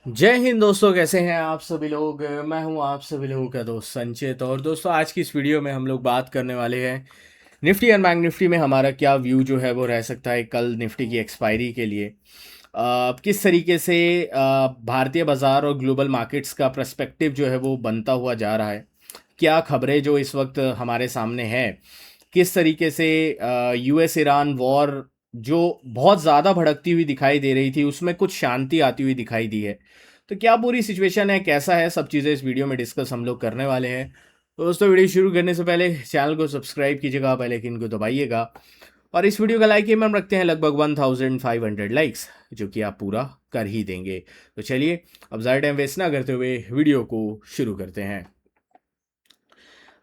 जय हिंद दोस्तों, कैसे हैं आप सभी लोग। मैं हूं आप सभी लोगों का दोस्त संचित। और दोस्तों, आज की इस वीडियो में हम लोग बात करने वाले हैं निफ्टी एंड बैंक निफ्टी में हमारा क्या व्यू जो है वो रह सकता है कल निफ्टी की एक्सपायरी के लिए। किस तरीके से भारतीय बाजार और ग्लोबल मार्केट्स का पर्सपेक्टिव जो है वो बनता हुआ जा रहा है। क्या खबरें जो इस वक्त हमारे सामने है, किस तरीके से यूएस ईरान वॉर जो बहुत ज़्यादा भड़कती हुई दिखाई दे रही थी उसमें कुछ शांति आती हुई दिखाई दी है। तो क्या पूरी सिचुएशन है, कैसा है, सब चीज़ें इस वीडियो में डिस्कस हम लोग करने वाले हैं। तो दोस्तों, वीडियो शुरू करने से पहले चैनल को सब्सक्राइब कीजिएगा, बेल आइकन को दबाइएगा और इस वीडियो का लाइक एम हम रखते हैं लगभग 1500 लाइक्स, जो कि आप पूरा कर ही देंगे। तो चलिए, अब ज़्यादा टाइम वेस्ट ना करते हुए वीडियो को शुरू करते हैं।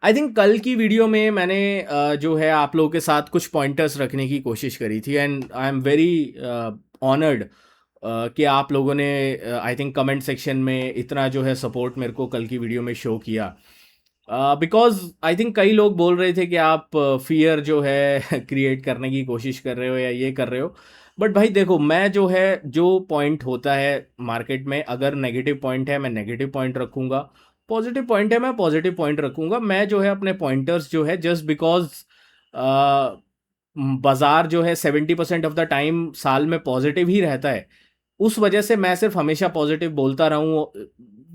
आई थिंक कल की वीडियो में मैंने जो है आप लोगों के साथ कुछ पॉइंटर्स रखने की कोशिश करी थी and I am very honoured कि आप लोगों ने आई थिंक कमेंट सेक्शन में इतना जो है सपोर्ट मेरे को कल की वीडियो में शो किया। बिकॉज आई थिंक कई लोग बोल रहे थे कि आप फियर जो है क्रिएट करने की कोशिश कर रहे हो या ये कर रहे हो। बट भाई देखो, मैं जो है जो पॉइंट होता है मार्केट में, अगर नेगेटिव पॉइंट है मैं नेगेटिव पॉइंट रखूंगा, पॉजिटिव पॉइंट है मैं पॉजिटिव पॉइंट रखूंगा। मैं जो है अपने पॉइंटर्स जो है जस्ट बिकॉज बाजार जो है 70% ऑफ द टाइम साल में पॉजिटिव ही रहता है, उस वजह से मैं सिर्फ हमेशा पॉजिटिव बोलता रहूं,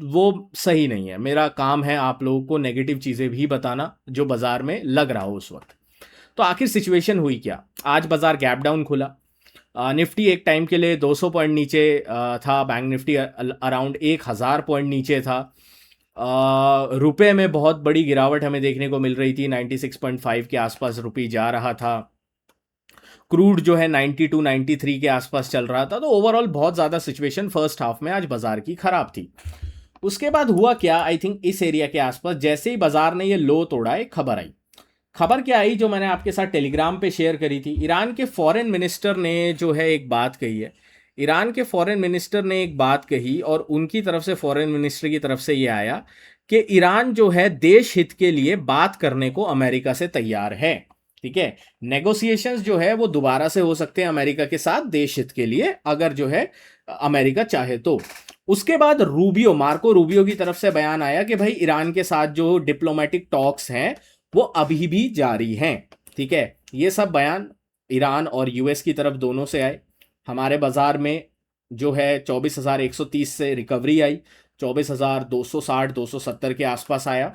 वो सही नहीं है। मेरा काम है आप लोगों को नेगेटिव चीज़ें भी बताना जो बाजार में लग रहा हो उस वक्त। तो आखिर सिचुएशन हुई क्या। आज बाजार गैप डाउन खुला। निफ्टी एक टाइम के लिए 200 पॉइंट नीचे था, बैंक निफ्टी अराउंड 1000 पॉइंट नीचे था। रुपए में बहुत बड़ी गिरावट हमें देखने को मिल रही थी, 96.5 के आसपास रुपये जा रहा था। क्रूड जो है 92 93 के आसपास चल रहा था। तो ओवरऑल बहुत ज़्यादा सिचुएशन फर्स्ट हाफ में आज बाजार की खराब थी। उसके बाद हुआ क्या, आई थिंक इस एरिया के आसपास जैसे ही बाजार ने ये लो तोड़ा, एक खबर आई। खबर क्या आई जो मैंने आपके साथ टेलीग्राम पे शेयर करी थी। ईरान के फॉरेन मिनिस्टर ने जो है एक बात कही है। ईरान के फॉरेन मिनिस्टर ने एक बात कही और उनकी तरफ से, फॉरेन मिनिस्टर की तरफ से ये आया कि ईरान जो है देश हित के लिए बात करने को अमेरिका से तैयार है। ठीक है, नेगोशिएशंस जो है वो दोबारा से हो सकते हैं अमेरिका के साथ देश हित के लिए, अगर जो है अमेरिका चाहे तो। उसके बाद रूबियो, मार्को रूबियो की तरफ से बयान आया कि भाई ईरान के साथ जो डिप्लोमेटिक टॉक्स हैं वो अभी भी जारी हैं। ठीक है, ये सब बयान ईरान और यूएस की तरफ दोनों से आए। हमारे बाजार में जो है 24,130 से रिकवरी आई, 24,260 270 के आसपास आया।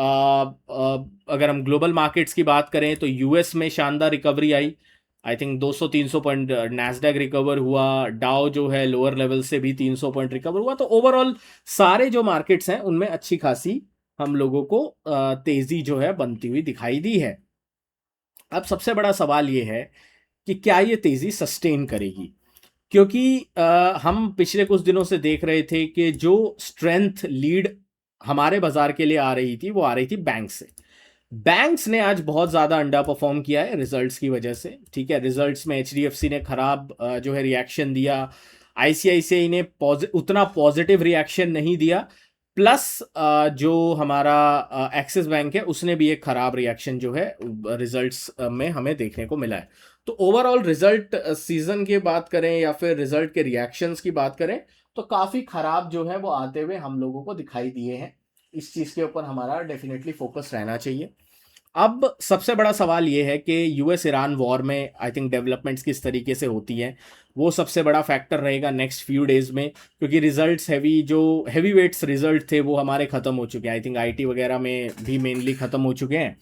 अगर हम ग्लोबल मार्केट्स की बात करें तो यूएस में शानदार recovery I. I think 200-300 point Nasdaq recover हुआ, डाउ जो है लोअर लेवल से भी 300 पॉइंट रिकवर हुआ। तो ओवरऑल सारे जो मार्केट्स हैं उनमें अच्छी खासी हम लोगों को तेजी जो है बनती हुई दिखाई दी है। अब सबसे बड़ा सवाल ये है कि क्या ये तेजी सस्टेन करेगी, क्योंकि हम पिछले कुछ दिनों से देख रहे थे कि जो स्ट्रेंथ लीड हमारे बाजार के लिए आ रही थी वो आ रही थी बैंक से। बैंक्स ने आज बहुत ज़्यादा अंडर परफॉर्म किया है रिजल्ट्स की वजह से। ठीक है, रिजल्ट्स में एचडीएफसी ने खराब जो है रिएक्शन दिया, आईसीआईसीआई ने उतना पॉजिटिव रिएक्शन नहीं दिया। प्लस जो हमारा एक्सिस बैंक है उसने भी एक खराब रिएक्शन जो है रिजल्ट्स में हमें देखने को मिला है। तो ओवरऑल रिजल्ट सीजन की बात करें या फिर रिजल्ट के रिएक्शंस की बात करें तो काफ़ी खराब जो है वो आते हुए हम लोगों को दिखाई दिए हैं। इस चीज़ के ऊपर हमारा डेफिनेटली फोकस रहना चाहिए। अब सबसे बड़ा सवाल ये है कि यूएस ईरान वॉर में आई थिंक डेवलपमेंट्स किस तरीके से होती हैं, वो सबसे बड़ा फैक्टर रहेगा नेक्स्ट फ्यू डेज में। क्योंकि रिजल्ट्स जो हैवी वेट्स रिजल्ट थे वो हमारे ख़त्म हो चुके हैं। आई थिंक आईटी वगैरह में भी मेनली ख़त्म हो चुके हैं,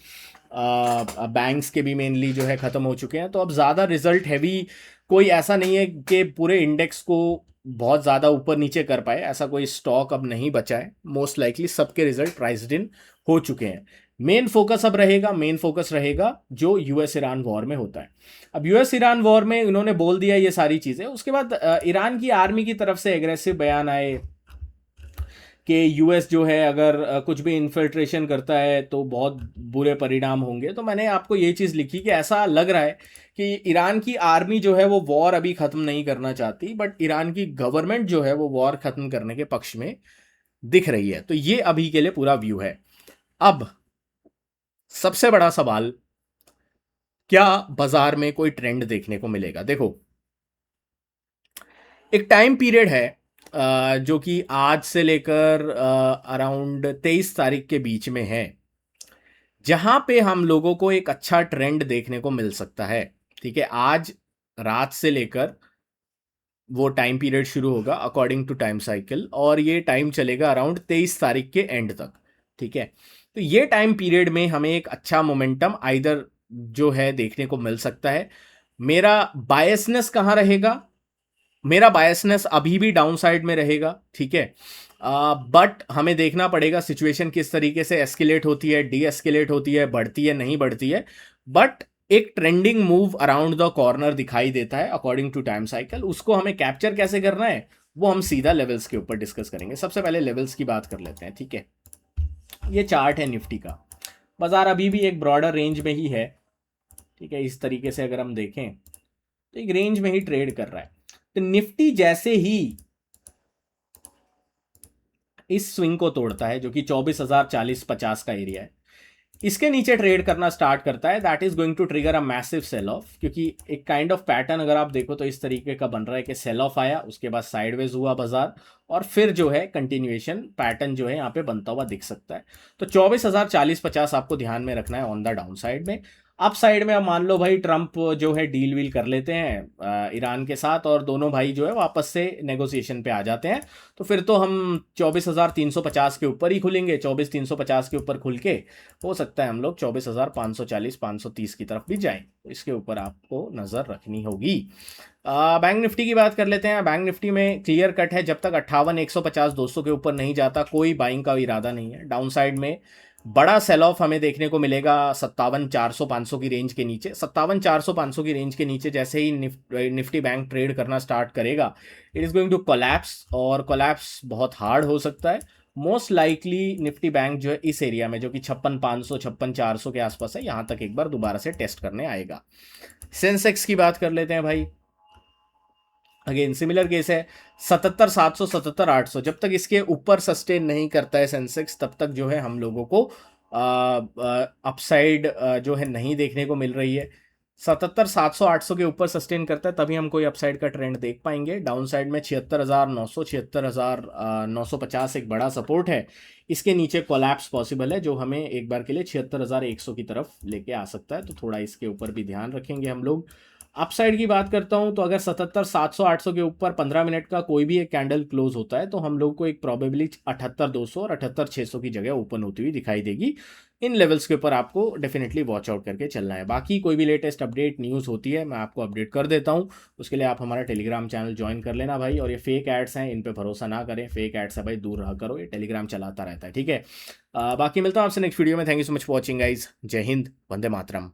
बैंक्स के भी मेनली जो है ख़त्म हो चुके हैं। तो अब ज़्यादा रिजल्ट हैवी कोई ऐसा नहीं है कि पूरे इंडेक्स को बहुत ज़्यादा ऊपर नीचे कर पाए, ऐसा कोई स्टॉक अब नहीं बचा है। मोस्ट लाइकली सबके रिजल्ट प्राइस्ड इन हो चुके हैं। मेन फोकस रहेगा जो यूएस ईरान वॉर में होता है। अब यूएस ईरान वॉर में इन्होंने बोल दिया ये सारी चीज़ें, उसके बाद ईरान की आर्मी की तरफ से एग्रेसिव बयान आए कि यूएस जो है अगर कुछ भी इन्फिल्ट्रेशन करता है तो बहुत बुरे परिणाम होंगे। तो मैंने आपको ये चीज़ लिखी कि ऐसा लग रहा है कि ईरान की आर्मी जो है वो वॉर अभी ख़त्म नहीं करना चाहती, बट ईरान की गवर्नमेंट जो है वो वॉर ख़त्म करने के पक्ष में दिख रही है। तो ये अभी के लिए पूरा व्यू है। अब सबसे बड़ा सवाल, क्या बाजार में कोई ट्रेंड देखने को मिलेगा। देखो, एक टाइम पीरियड है जो कि आज से लेकर अराउंड 23 तारीख के बीच में है, जहां पे हम लोगों को एक अच्छा ट्रेंड देखने को मिल सकता है। ठीक है, आज रात से लेकर वो टाइम पीरियड शुरू होगा अकॉर्डिंग टू टाइम साइकिल, और ये टाइम चलेगा अराउंड 23 तारीख के एंड तक। ठीक है, तो ये टाइम पीरियड में हमें एक अच्छा मोमेंटम आइदर जो है देखने को मिल सकता है। मेरा बायसनेस कहाँ रहेगा? मेरा बायसनेस अभी भी डाउन साइड में रहेगा। ठीक है, बट हमें देखना पड़ेगा सिचुएशन किस तरीके से एस्केलेट होती है, डी एस्केलेट होती है, बढ़ती है, नहीं बढ़ती है। बट एक trending move around the corner दिखाई देता है अकॉर्डिंग टू टाइम साइकिल। उसको हमें कैप्चर कैसे करना है वो हम सीधा लेवल्स के ऊपर डिस्कस करेंगे। सबसे पहले लेवल्स की बात कर लेते हैं। ठीक है, ये चार्ट है निफ्टी का। बाजार अभी भी एक ब्रॉडर रेंज में ही है। ठीक है, इस तरीके से अगर हम देखें तो एक रेंज में ही ट्रेड कर रहा है। तो निफ्टी जैसे ही इस स्विंग को तोड़ता है, जो कि 24,040-50 का एरिया है, इसके नीचे ट्रेड करना स्टार्ट करता है, that is going to trigger a massive sell off. क्योंकि एक काइंड ऑफ पैटर्न अगर आप देखो तो इस तरीके का बन रहा है कि सेल ऑफ आया, उसके बाद साइडवेज हुआ बाजार, और फिर जो है कंटिन्यूएशन पैटर्न जो है यहाँ पे बनता हुआ दिख सकता है। तो 24,040-50 आपको ध्यान में रखना है ऑन द डाउन साइड में। अप साइड में अब मान लो भाई ट्रंप जो है डील वील कर लेते हैं ईरान के साथ, और दोनों भाई जो है वापस से नेगोशिएशन पे आ जाते हैं, तो फिर तो हम 24,350 के ऊपर ही खुलेंगे। 24,350 के ऊपर खुल के हो सकता है हम लोग 24,540-530 की तरफ भी जाएं। तो इसके ऊपर आपको नज़र रखनी होगी। बैंक निफ्टी की बात कर लेते हैं। बैंक निफ्टी में क्लियर कट है, जब तक 58,150-200 के ऊपर नहीं जाता कोई बाइंग का इरादा नहीं है। डाउन साइड में बड़ा सेल ऑफ हमें देखने को मिलेगा 57,400-500 की रेंज के नीचे। 57,400-500 की रेंज के नीचे जैसे ही निफ्टी बैंक ट्रेड करना स्टार्ट करेगा, it is going to collapse, और कोलैप्स बहुत हार्ड हो सकता है। मोस्ट लाइकली निफ्टी बैंक जो है इस एरिया में, जो कि 56,500 56,400 के आसपास है, यहां तक एक बार दोबारा से टेस्ट करने आएगा। सेंसेक्स की बात कर लेते हैं भाई। अगेन सिमिलर केस है, 77,700 77,800, जब तक इसके ऊपर सस्टेन नहीं करता है सेंसेक्स, तब तक जो है हम लोगों को अपसाइड जो है नहीं देखने को मिल रही है। 77,700 800 के ऊपर सस्टेन करता है तभी हम कोई अपसाइड का ट्रेंड देख पाएंगे। डाउन साइड में 76,900 76,950 एक बड़ा सपोर्ट है। इसके नीचे कोलैप्स पॉसिबल है, जो हमें एक बार के लिए 76,100 की तरफ लेके आ सकता है। तो थोड़ा इसके ऊपर भी ध्यान रखेंगे हम लोग। अपसाइड की बात करता हूं तो अगर 77,700 800 के ऊपर 15 मिनट का कोई भी एक कैंडल क्लोज होता है, तो हम लोग को एक प्रोबेबली 78,200 और 78,600 की जगह ओपन होती हुई दिखाई देगी। इन लेवल्स के ऊपर आपको डेफिनेटली वॉच आउट करके चलना है। बाकी कोई भी लेटेस्ट अपडेट न्यूज़ होती है मैं आपको अपडेट कर देता हूं। उसके लिए आप हमारा टेलीग्राम चैनल ज्वाइन कर लेना भाई। और ये फेक एड्स हैं, इन पे भरोसा ना करें, फेक एड्स है भाई, दूर रहा करो, ये टेलीग्राम चलाता रहता है। ठीक है, बाकी मिलता हूं आपसे नेक्स्ट वीडियो में। Thank you so much for watching guys. जय हिंद, वंदे मातरम।